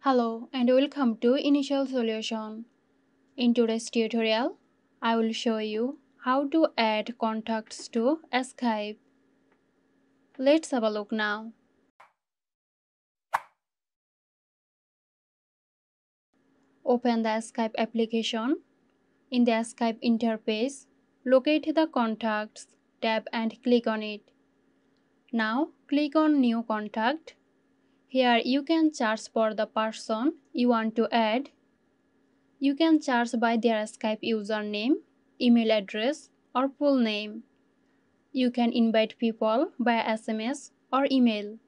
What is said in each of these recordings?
Hello and welcome to Initial Solution. In today's tutorial, I will show you how to add contacts to Skype. Let's have a look now. Open the Skype application. In the Skype interface, locate the Contacts tab and click on it. Now click on New Contact. Here you can search for the person you want to add. You can search by their Skype username, email address, or full name. You can invite people via SMS or email.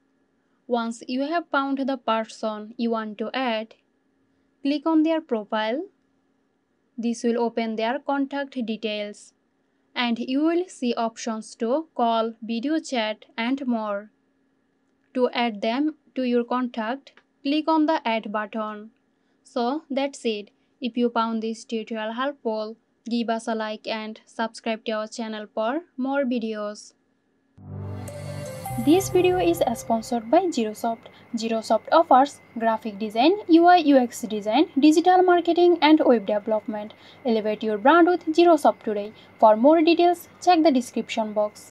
Once you have found the person you want to add, click on their profile. This will open their contact details, and you will see options to call, video chat, and more. To add them to your contact, click on the Add button. So that's it. If you found this tutorial helpful, give us a like and subscribe to our channel for more videos. This video is sponsored by Zoft. Zoft offers graphic design, UI UX design, digital marketing and web development. Elevate your brand with Zoft today. For more details, check the description box.